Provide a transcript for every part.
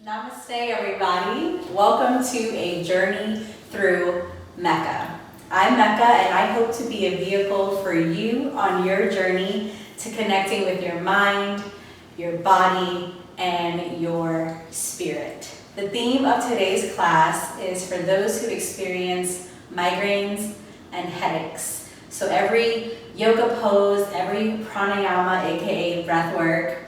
Namaste, everybody. Welcome to a journey through Mecca. I'm Mecca, and I hope to be a vehicle for you on your journey to connecting with your mind, your body, and your spirit. The theme of today's class is for those who experience migraines and headaches. So every yoga pose, every pranayama, aka breath work,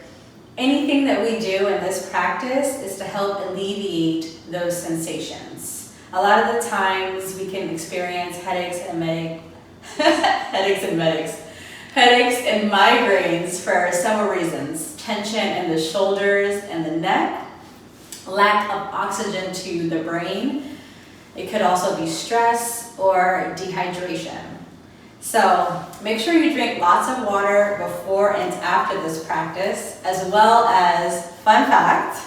anything that we do in this practice is to help alleviate those sensations. A lot of the times we can experience headaches and migraines for several reasons. Tension in the shoulders and the neck, lack of oxygen to the brain. It could also be stress or dehydration. So make sure you drink lots of water before and after this practice, as well as, fun fact,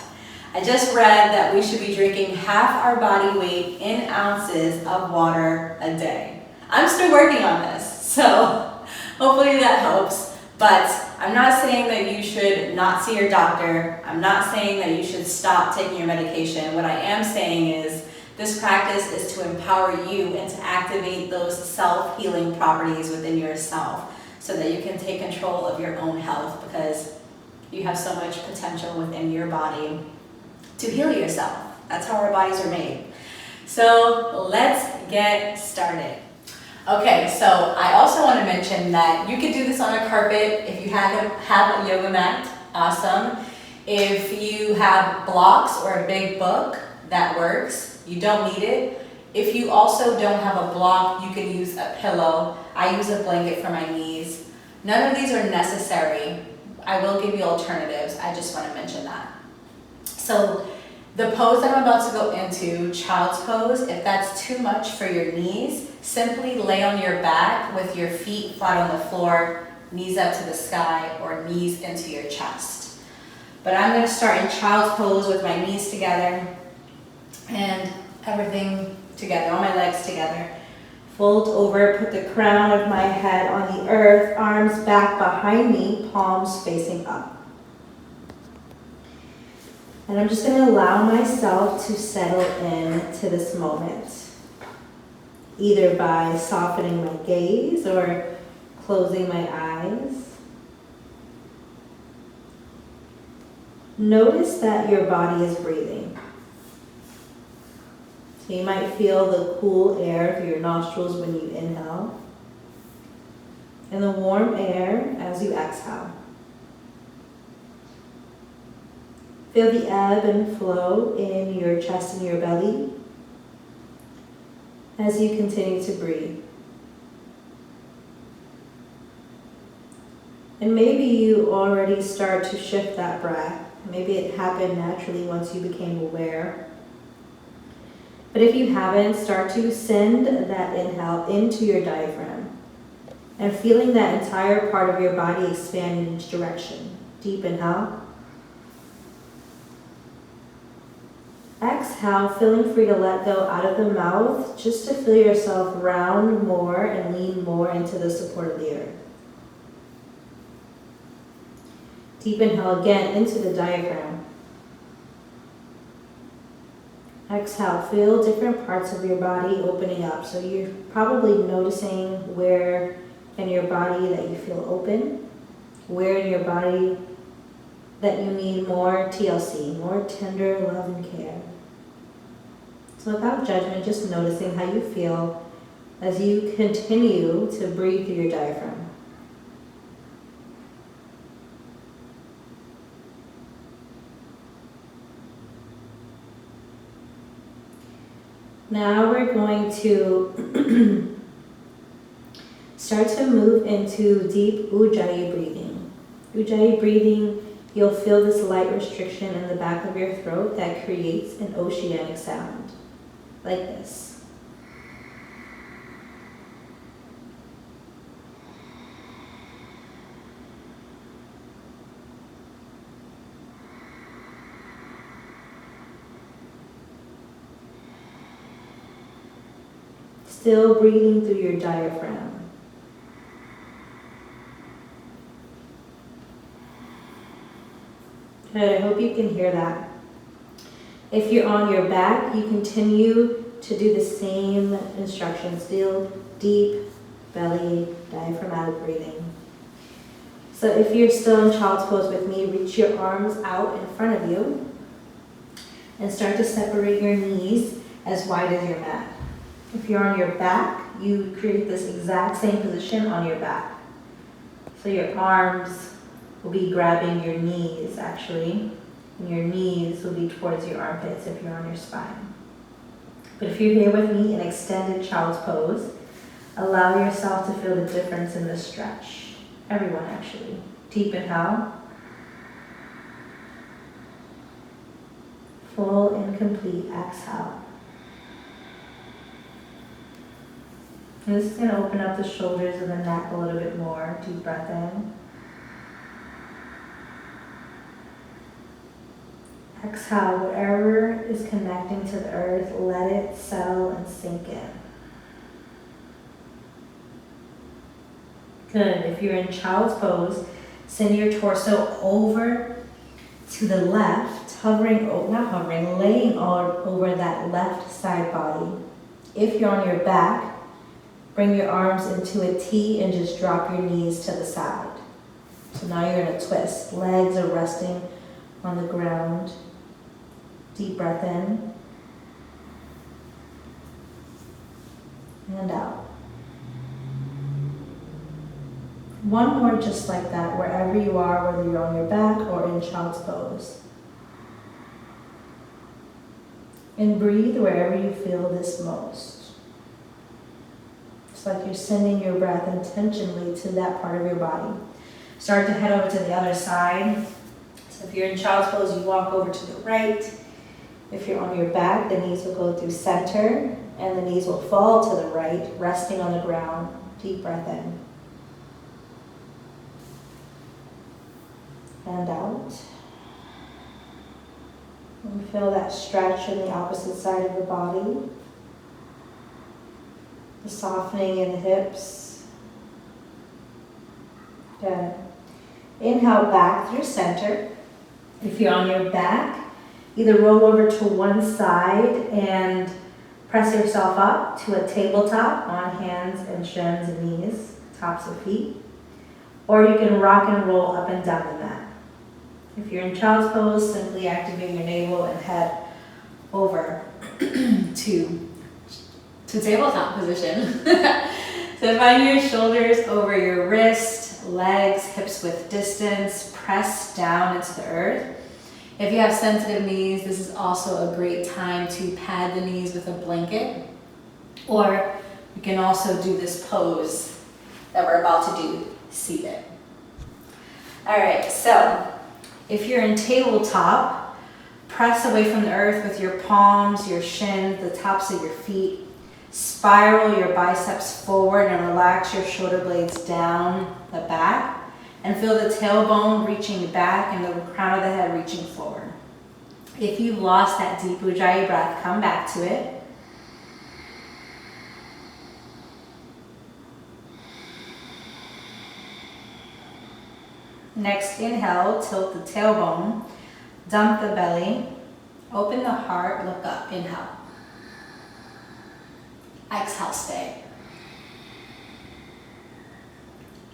I just read that we should be drinking half our body weight in ounces of water a day. I'm still working on this, so hopefully that helps. But I'm not saying that you should not see your doctor. I'm not saying that you should stop taking your medication. What I am saying is this practice is to empower you and to activate those self-healing properties within yourself so that you can take control of your own health, because you have so much potential within your body to heal yourself. That's how our bodies are made. So let's get started. Okay, so I also want to mention that you could do this on a carpet if you have a yoga mat. Awesome. If you have blocks or a big book, that works. You don't need it. If you also don't have a block, you can use a pillow. I use a blanket for my knees. None of these are necessary. I will give you alternatives. I just want to mention that. So the pose that I'm about to go into, child's pose, if that's too much for your knees, simply lay on your back with your feet flat on the floor, knees up to the sky, or knees into your chest. But I'm going to start in child's pose with my knees together and everything together, all my legs together. Fold over, put the crown of my head on the earth, arms back behind me, palms facing up. And I'm just going to allow myself to settle into this moment, either by softening my gaze or closing my eyes. Notice that your body is breathing. So you might feel the cool air through your nostrils when you inhale, and the warm air as you exhale. Feel the ebb and flow in your chest and your belly as you continue to breathe. And maybe you already start to shift that breath. Maybe it happened naturally once you became aware. But if you haven't, start to send that inhale into your diaphragm and feeling that entire part of your body expand in each direction. Deep inhale. Exhale, feeling free to let go out of the mouth, just to feel yourself round more and lean more into the support of the earth. Deep inhale again into the diaphragm. Exhale, feel different parts of your body opening up. So you're probably noticing where in your body that you feel open, where in your body that you need more TLC, more tender love and care. So without judgment, just noticing how you feel as you continue to breathe through your diaphragm. Now we're going to start to move into deep Ujjayi breathing. Ujjayi breathing, you'll feel this light restriction in the back of your throat that creates an oceanic sound, like this. Still breathing through your diaphragm. Good, I hope you can hear that. If you're on your back, you continue to do the same instructions. Still deep belly, diaphragmatic breathing. So if you're still in child's pose with me, reach your arms out in front of you and start to separate your knees as wide as your mat. If you're on your back, you create this exact same position on your back. So your arms will be grabbing your knees actually, and your knees will be towards your armpits if you're on your spine. But if you're here with me in extended child's pose, allow yourself to feel the difference in the stretch. Everyone actually. Deep inhale. Full and complete exhale. And this is going to open up the shoulders and the neck a little bit more. Deep breath in. Exhale, whatever is connecting to the earth, let it settle and sink in. Good. If you're in child's pose, send your torso over to the left, laying all over that left side body. If you're on your back, bring your arms into a T and just drop your knees to the side. So now you're in a twist. Legs are resting on the ground. Deep breath in and out. One more just like that, wherever you are, whether you're on your back or in child's pose. And breathe wherever you feel this most. It's like you're sending your breath intentionally to that part of your body. Start to head over to the other side. So if you're in child's pose, you walk over to the right. If you're on your back, the knees will go through center and the knees will fall to the right, resting on the ground. Deep breath in. And out. And feel that stretch in the opposite side of the body. The softening in the hips. Good. Inhale back through center. If you're on your back, either roll over to one side and press yourself up to a tabletop on hands and shins and knees, tops of feet. Or you can rock and roll up and down the mat. If you're in child's pose, simply activate your navel and head over to tabletop position. So find your shoulders over your wrist, legs, hips width distance, press down into the earth. If you have sensitive knees, this is also a great time to pad the knees with a blanket. Or you can also do this pose that we're about to do seated. All right, so if you're in tabletop, press away from the earth with your palms, your shins, the tops of your feet. Spiral your biceps forward and relax your shoulder blades down the back. And feel the tailbone reaching back and the crown of the head reaching forward. If you've lost that deep Ujjayi breath, come back to it. Next, inhale, tilt the tailbone, dump the belly, open the heart, look up, inhale. Exhale, stay.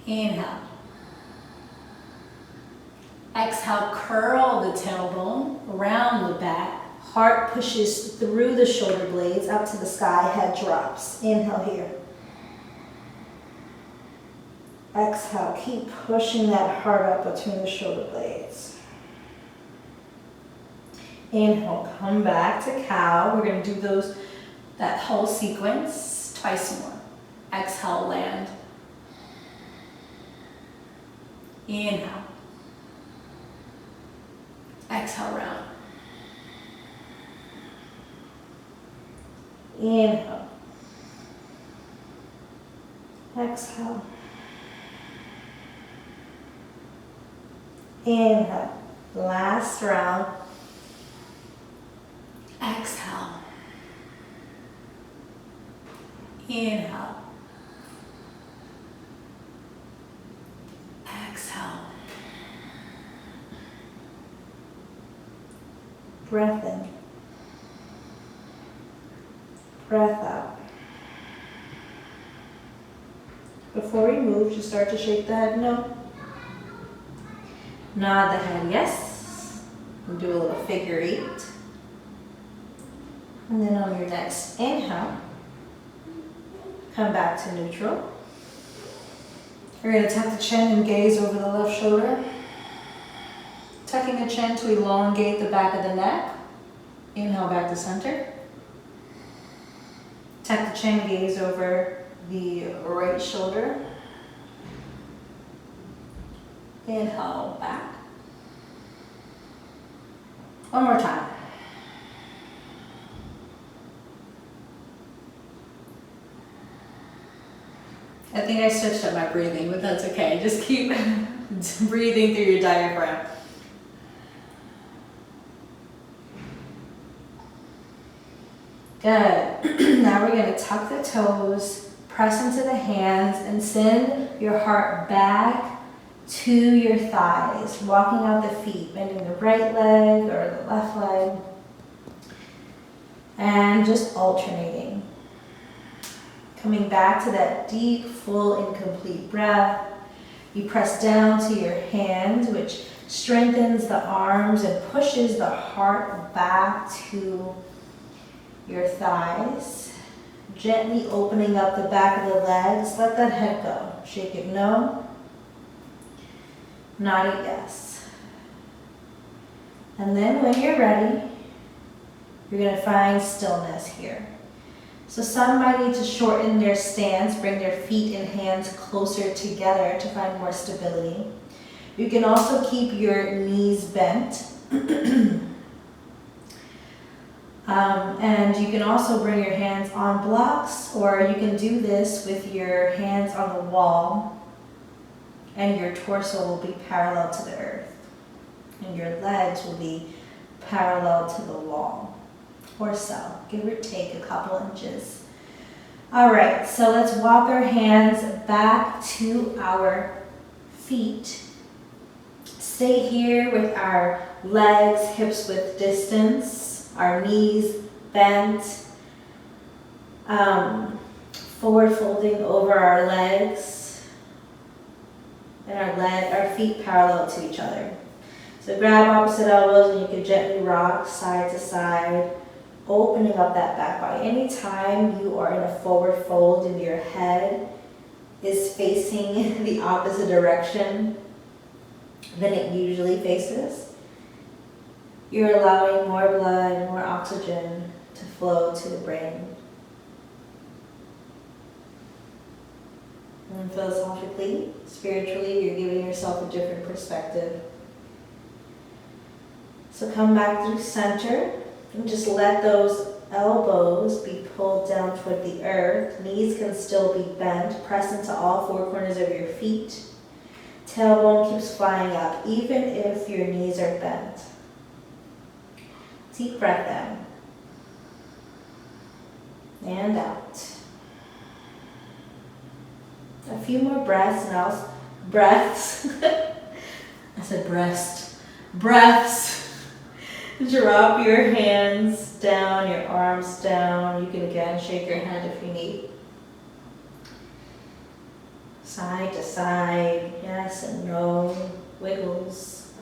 Inhale. Exhale, curl the tailbone around the back. Heart pushes through the shoulder blades up to the sky, head drops. Inhale here. Exhale, keep pushing that heart up between the shoulder blades. Inhale, come back to cow. We're going to do that whole sequence twice more. Exhale, land. Inhale. Exhale, round. Inhale. Exhale. Inhale. Last round. Exhale. Inhale. Exhale. Breath in. Before we move, just start to shake the head no. Nod the head yes. And do a little figure 8. And then on your next inhale, come back to neutral. We're going to tuck the chin and gaze over the left shoulder. Tucking the chin to elongate the back of the neck. Inhale back to center. Tuck the chin, gaze over the right shoulder. Inhale back. One more time. I think I switched up my breathing, but that's okay. Just keep breathing through your diaphragm. Good. Now we're going to tuck the toes, press into the hands, and send your heart back to your thighs, walking out the feet, bending the right leg or the left leg, and just alternating. Coming back to that deep, full, and complete breath. You press down to your hands, which strengthens the arms and pushes the heart back to your thighs. Gently opening up the back of the legs. Let that head go. Shake it no. Nod it yes. And then when you're ready, you're going to find stillness here. So some might need to shorten their stance, bring their feet and hands closer together to find more stability. You can also keep your knees bent. And you can also bring your hands on blocks, or you can do this with your hands on the wall, and your torso will be parallel to the earth, and your legs will be parallel to the wall. Or so, give or take a couple inches. All right, so let's walk our hands back to our feet. Stay here with our legs, hips width distance, our knees bent, forward folding over our legs, and our feet parallel to each other. So grab opposite elbows and you can gently rock side to side, opening up that back body. Anytime you are in a forward fold and your head is facing the opposite direction than it usually faces, you're allowing more blood, more oxygen to flow to the brain. And philosophically, spiritually, you're giving yourself a different perspective. So come back through center. And just let those elbows be pulled down toward the earth. Knees can still be bent. Press into all 4 corners of your feet. Tailbone keeps flying up, even if your knees are bent. Deep breath in. And out. A few more breaths now. Breaths. I said breast. Breaths. Drop your hands down, your arms down. You can again shake your head if you need. Side to side, yes and no, wiggles.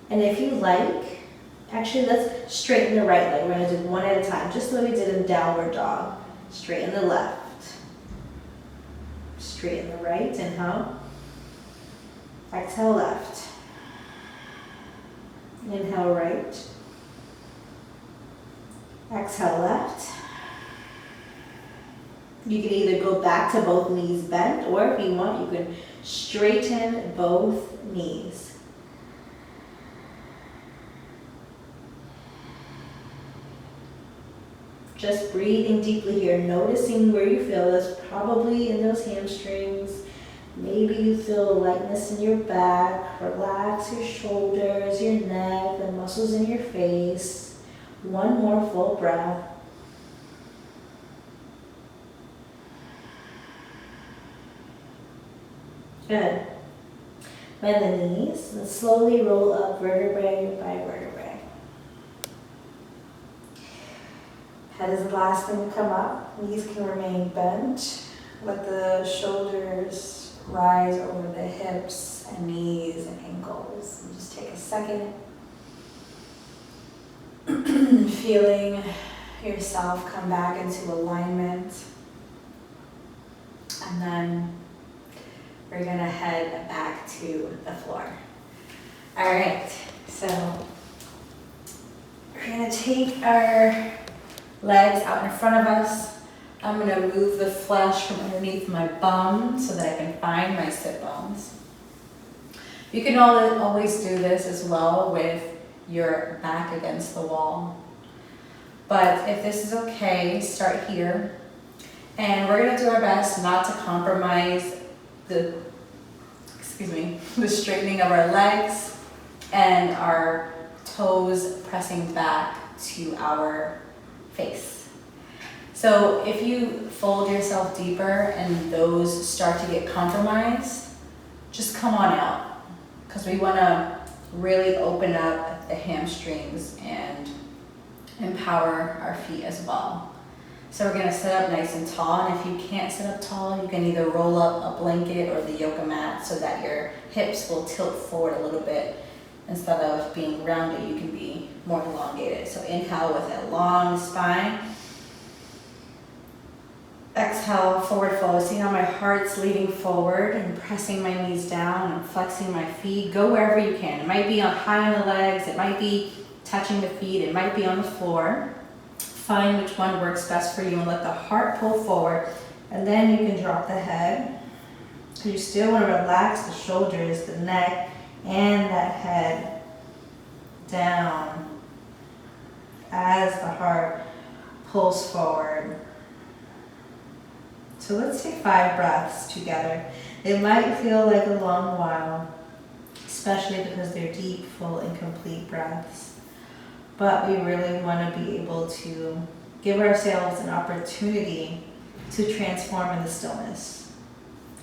And if you like, actually let's straighten the right leg. We're going to do one at a time, just the way we did in downward dog. Straighten the left. Straighten the right, inhale. Exhale left. Inhale right. Exhale left. You can either go back to both knees bent, or if you want, you can straighten both knees. Just breathing deeply here, noticing where you feel this, probably in those hamstrings. Maybe you feel lightness in your back. Relax your shoulders, your neck, the muscles in your face. One more full breath. Good. Bend the knees and slowly roll up vertebrae by vertebrae. Head is the last thing to come up. Knees can remain bent. Let the shoulders rise over the hips and knees and ankles. And just take a second. Feeling yourself come back into alignment. And then we're gonna head back to the floor. All right, so we're gonna take our legs out in front of us. I'm gonna move the flesh from underneath my bum so that I can find my sit bones. You can always do this as well with your back against the wall. But if this is okay, start here. And we're gonna do our best not to compromise the straightening of our legs and our toes pressing back to our face. So if you fold yourself deeper and those start to get compromised, just come on out, because we want to really open up the hamstrings and empower our feet as well. So we're going to sit up nice and tall, and if you can't sit up tall, you can either roll up a blanket or the yoga mat so that your hips will tilt forward a little bit. Instead of being rounded, you can be more elongated. So inhale with a long spine. Exhale, forward fold. See how my heart's leading forward and pressing my knees down and flexing my feet. Go wherever you can. It might be high on the legs, it might be touching the feet, it might be on the floor. Find which one works best for you and let the heart pull forward. And then you can drop the head. So you still want to relax the shoulders, the neck, and that head down as the heart pulls forward. So let's take 5 breaths together. It might feel like a long while, especially because they're deep, full, and complete breaths. But we really want to be able to give ourselves an opportunity to transform in the stillness.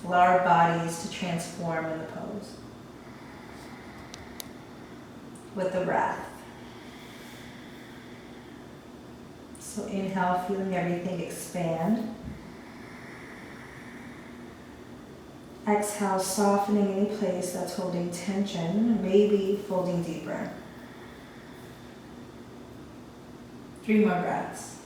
Allow our bodies to transform in the pose with the breath. So inhale, feeling everything expand. Exhale, softening any place that's holding tension, maybe folding deeper. 3 more breaths.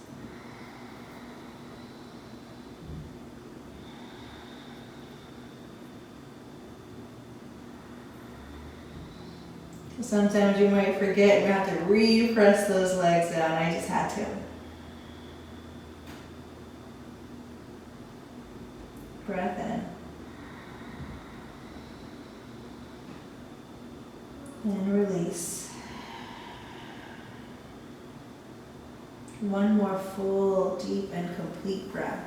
Sometimes you might forget, you have to re-press those legs down. I just had to. Breath in. And release. One more full, deep, and complete breath.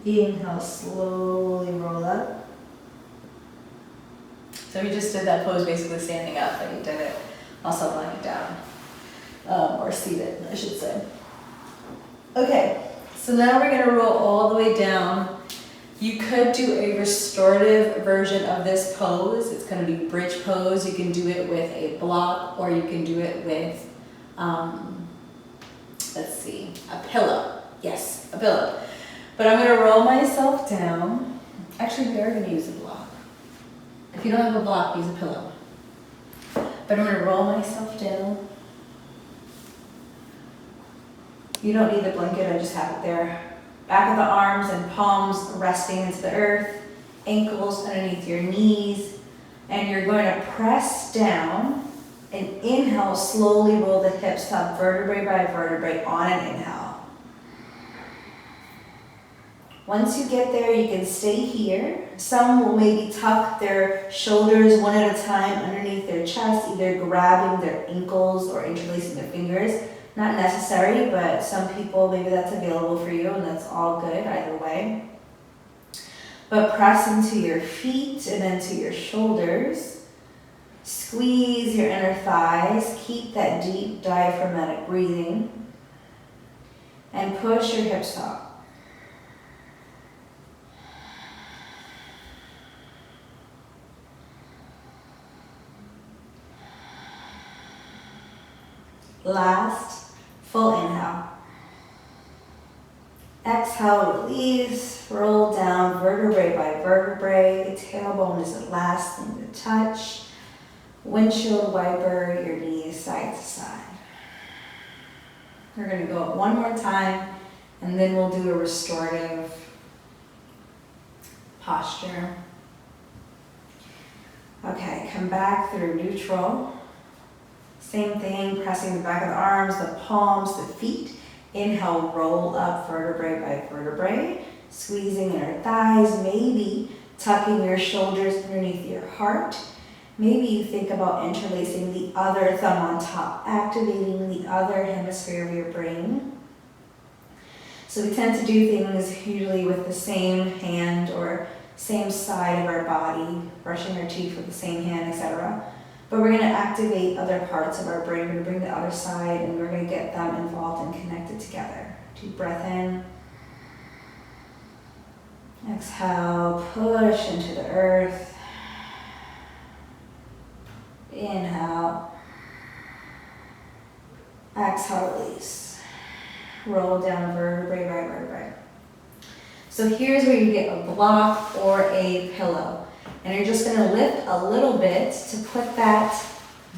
Inhale, slowly roll up. So we just did that pose basically standing up, but you did it also lying down, or seated, I should say. Okay, so now we're gonna roll all the way down. You could do a restorative version of this pose. It's gonna be bridge pose. You can do it with a block, or you can do it with, let's see, a pillow. Yes, a pillow. But I'm gonna roll myself down. Actually, we are gonna use a block. If you don't have a block, use a pillow. But I'm gonna roll myself down. You don't need the blanket, I just have it there. Back of the arms and palms resting into the earth, ankles underneath your knees, and you're going to press down and inhale, slowly roll the hips up vertebrae by vertebrae on an inhale. Once you get there, you can stay here. Some will maybe tuck their shoulders one at a time underneath their chest, either grabbing their ankles or interlacing their fingers. Not necessary, but some people, maybe that's available for you, and that's all good either way. But press into your feet and into your shoulders. Squeeze your inner thighs. Keep that deep diaphragmatic breathing. And push your hips up. Last, full inhale. Exhale, release, roll down vertebrae by vertebrae. Tailbone is the last thing to touch. Windshield wiper your knees side to side. We're going to go one more time, and then we'll do a restorative posture. Okay, come back through neutral. Same thing, pressing the back of the arms, the palms, the feet. Inhale, roll up vertebrae by vertebrae, squeezing inner thighs, maybe tucking your shoulders underneath your heart. Maybe you think about interlacing the other thumb on top, activating the other hemisphere of your brain. So we tend to do things usually with the same hand or same side of our body, brushing our teeth with the same hand, etc. But we're going to activate other parts of our brain. We're going to bring the other side and we're going to get them involved and connected together. Deep breath in. Exhale, push into the earth. Inhale. Exhale, release. Roll down vertebrae by vertebrae. So here's where you get a block or a pillow. And you're just going to lift a little bit to put that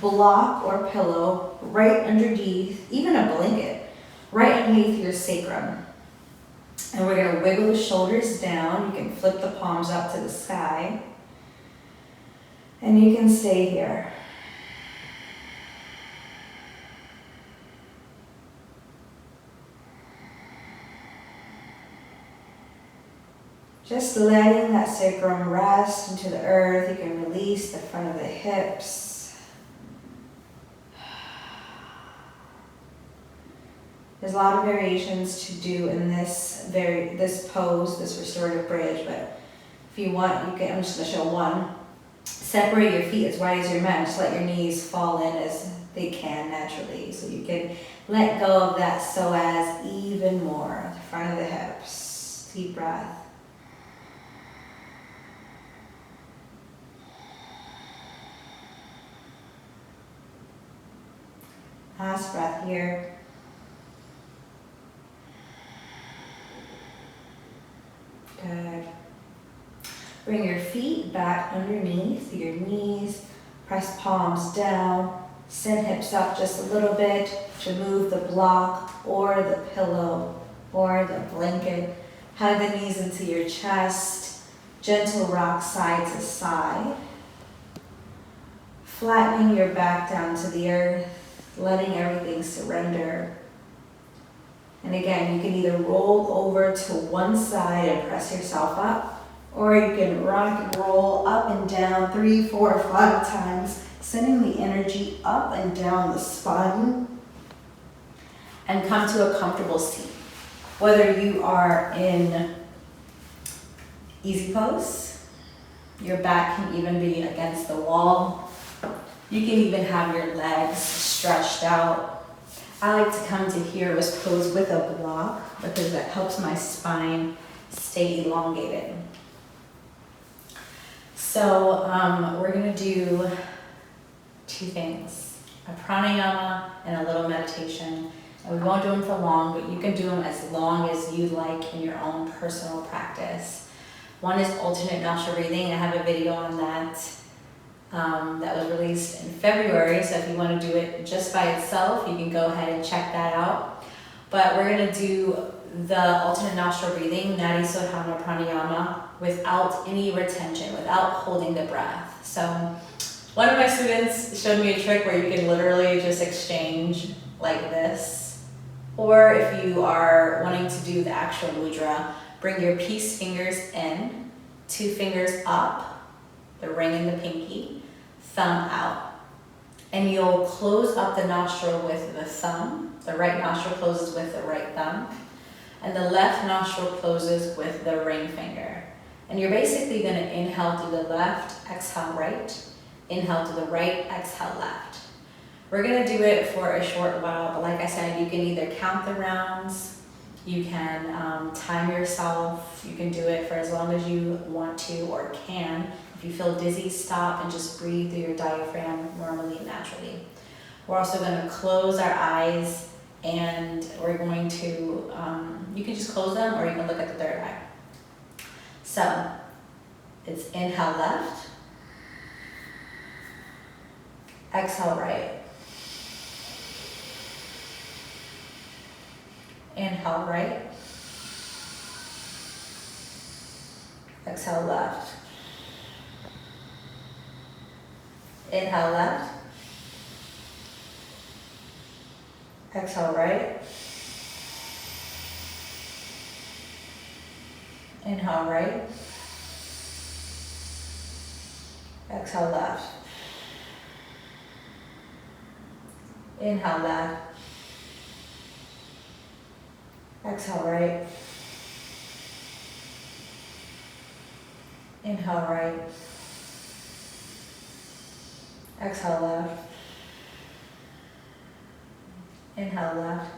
block or pillow right underneath, even a blanket, right underneath your sacrum. And we're going to wiggle the shoulders down. You can flip the palms up to the sky. And you can stay here. Just letting that sacrum rest into the earth. You can release the front of the hips. There's a lot of variations to do in this pose, this restorative bridge, but if you want, you can, I'm just going to show one. Separate your feet as wide as your mat. Just let your knees fall in as they can naturally. So you can let go of that psoas even more. The front of the hips. Deep breath. Last breath here. Good. Bring your feet back underneath your knees. Press palms down. Send hips up just a little bit to move the block or the pillow or the blanket. Hug the knees into your chest. Gentle rock side to side. Flattening your back down to the earth. Letting everything surrender. And again, you can either roll over to one side and press yourself up, or you can rock and roll up and down 3, 4, 5 times, sending the energy up and down the spine, and come to a comfortable seat. Whether you are in easy pose, your back can even be against the wall. You can even have your legs stretched out. I like to come to hero's pose with a block because that helps my spine stay elongated. So we're going to do 2 things, a pranayama and a little meditation. And we won't do them for long, but you can do them as long as you like in your own personal practice. One is alternate nostril breathing. I have a video on that. That was released in February, so if you want to do it just by itself, you can go ahead and check that out. But we're going to do the alternate nostril breathing, Nadi Sodhana Pranayama, without any retention, without holding the breath. So one of my students showed me a trick where you can literally just exchange like this. Or if you are wanting to do the actual mudra, bring your peace fingers in, 2 fingers up, the ring and the pinky, thumb out. And you'll close up the nostril with the thumb. The right nostril closes with the right thumb. And the left nostril closes with the ring finger. And you're basically going to inhale through the left, exhale right. Inhale to the right, exhale left. We're going to do it for a short while, but like I said, you can either count the rounds, you can time yourself, you can do it for as long as you want to or can. If you feel dizzy, stop and just breathe through your diaphragm normally and naturally. We're also going to close our eyes, and we're going to, you can just close them or you can look at the third eye. So it's inhale left, exhale right, inhale right, exhale left, inhale left, exhale right, inhale right, exhale left, inhale left, exhale right, inhale right, exhale left, inhale left,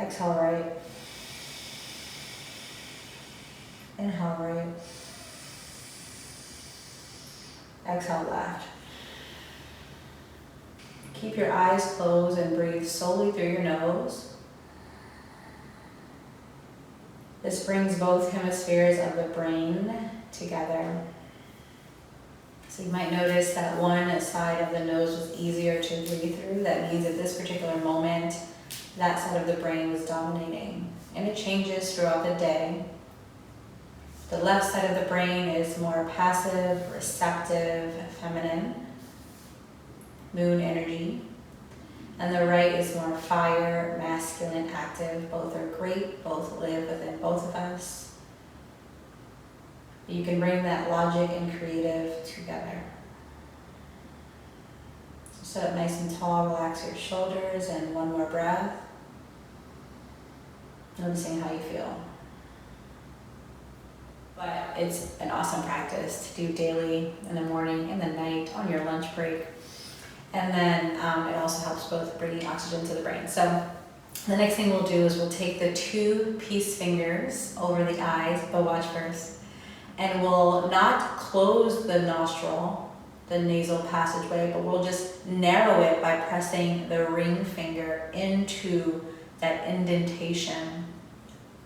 exhale right, inhale right, exhale left. Keep your eyes closed and breathe slowly through your nose. This brings both hemispheres of the brain together. So you might notice that one side of the nose was easier to breathe through. That means at this particular moment, that side of the brain was dominating. And it changes throughout the day. The left side of the brain is more passive, receptive, feminine, moon energy. And the right is more fire, masculine, active. Both are great, both live within both of us. You can bring that logic and creative together. So sit up nice and tall, relax your shoulders, and one more breath. Noticing how you feel. But it's an awesome practice to do daily, in the morning, in the night, on your lunch break. And then it also helps both bringing oxygen to the brain. So the next thing we'll do is we'll take the 2 peace fingers over the eyes, but watch first. And we'll not close the nostril, the nasal passageway, but we'll just narrow it by pressing the ring finger into that indentation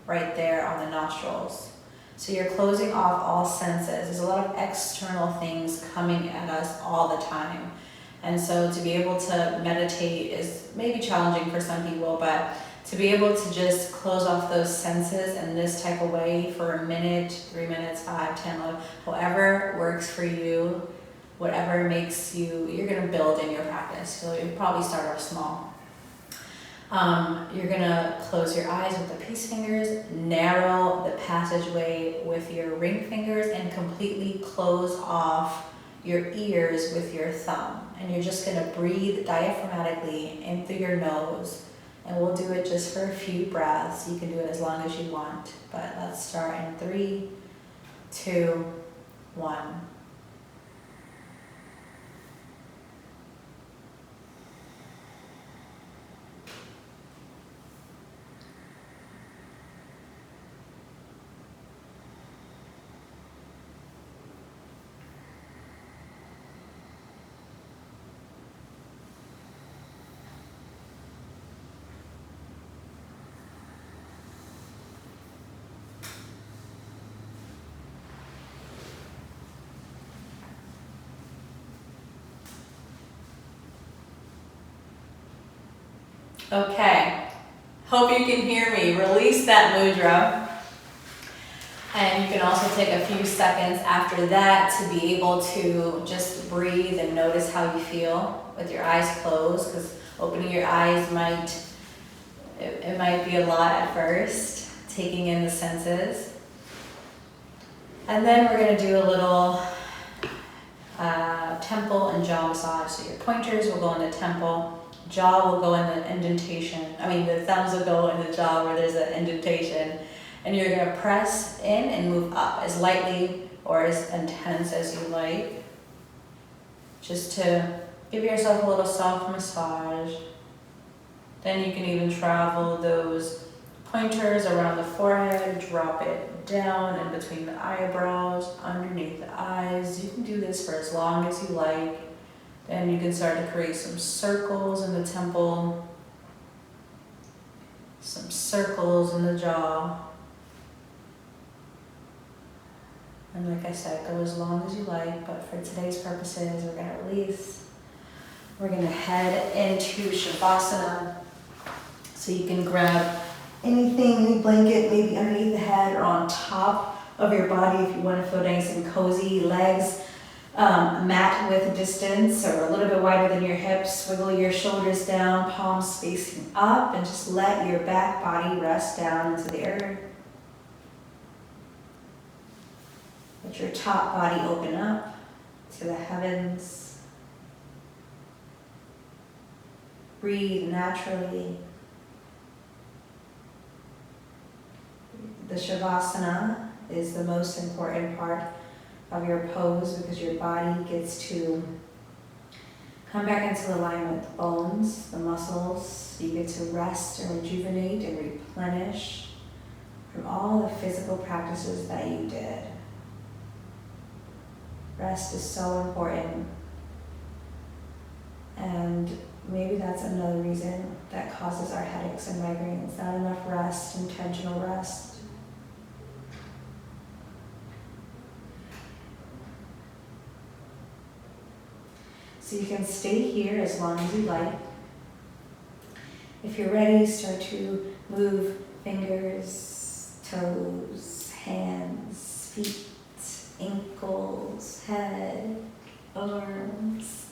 right there on the nostrils. So you're closing off all senses. There's a lot of external things coming at us all the time. And so to be able to meditate is maybe challenging for some people, but to be able to just close off those senses in this type of way for a minute, 3 minutes, 5, 10, 11, however works for you, whatever makes you, you're gonna build in your practice. So you'll probably start off small. You're gonna close your eyes with the peace fingers, narrow the passageway with your ring fingers, and completely close off your ears with your thumb. And you're just gonna breathe diaphragmatically in through your nose. And we'll do it just for a few breaths. You can do it as long as you want, but let's start in 3, 2, 1. Okay, hope you can hear me. Release that mudra. And you can also take a few seconds after that to be able to just breathe and notice how you feel with your eyes closed, because opening your eyes it might be a lot at first, taking in the senses. And then we're going to do a little temple and jaw massage. So your pointers will go in the temple. Jaw will go in the indentation. The thumbs will go in the jaw where there's an indentation. And you're going to press in and move up as lightly or as intense as you like. Just to give yourself a little soft massage. Then you can even travel those pointers around the forehead, drop it down in between the eyebrows, underneath the eyes. You can do this for as long as you like. Then you can start to create some circles in the temple, some circles in the jaw. And like I said, go as long as you like, but for today's purposes, we're gonna release. We're gonna head into Shavasana. So you can grab anything, any blanket, maybe underneath the head or on top of your body if you want to feel nice and cozy. Legs mat width distance or a little bit wider than your hips. Wiggle your shoulders down, palms facing up, and just let your back body rest down into the earth. Let your top body open up to the heavens. Breathe naturally. The Shavasana is the most important part of your pose because your body gets to come back into alignment with the bones, the muscles. You get to rest and rejuvenate and replenish from all the physical practices that you did. Rest is so important. And maybe that's another reason that causes our headaches and migraines. Not enough rest, intentional rest. So you can stay here as long as you like. If you're ready, start to move fingers, toes, hands, feet, ankles, head, arms.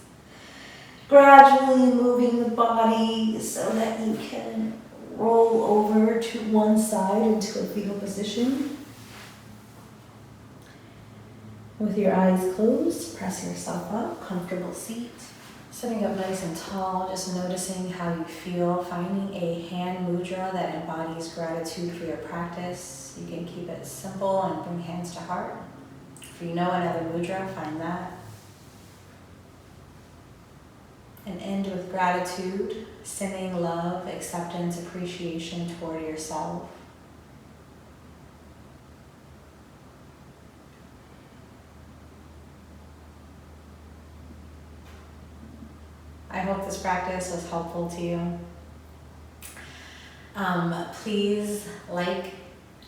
Gradually moving the body so that you can roll over to one side into a fetal position. With your eyes closed, press yourself up, comfortable seat. Sitting up nice and tall, just noticing how you feel, finding a hand mudra that embodies gratitude for your practice. You can keep it simple and bring hands to heart. If you know another mudra, find that. And end with gratitude, sending love, acceptance, appreciation toward yourself. I hope this practice was helpful to you. Please like,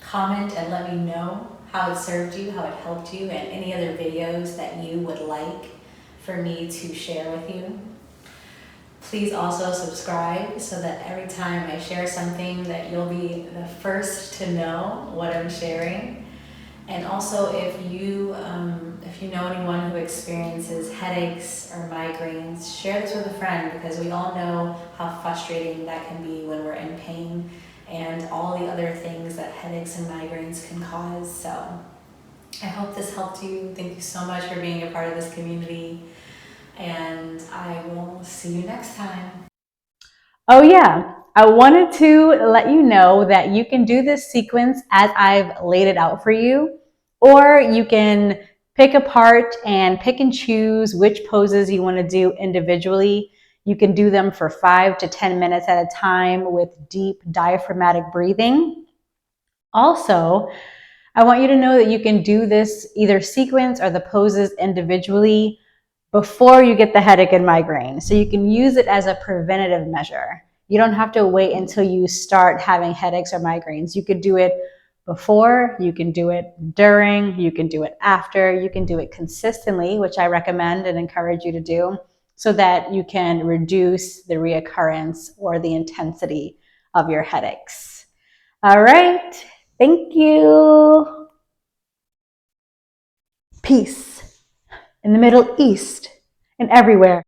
comment, and let me know how it served you, how it helped you, and any other videos that you would like for me to share with you. Please also subscribe so that every time I share something that you'll be the first to know what I'm sharing. And also if you know anyone who experiences headaches or migraines, share this with a friend because we all know how frustrating that can be when we're in pain and all the other things that headaches and migraines can cause. So I hope this helped you. Thank you so much for being a part of this community, and I will see you next time. Oh yeah, I wanted to let you know that you can do this sequence as I've laid it out for you, or you can pick apart and pick and choose which poses you want to do individually. You can do them for 5 to 10 minutes at a time with deep diaphragmatic breathing. Also, I want you to know that you can do this either sequence or the poses individually before you get the headache and migraine. So you can use it as a preventative measure. You don't have to wait until you start having headaches or migraines. You could do it before, you can do it during, you can do it after, you can do it consistently, which I recommend and encourage you to do, so that you can reduce the reoccurrence or the intensity of your headaches. All right, thank you. Peace in the Middle East and everywhere.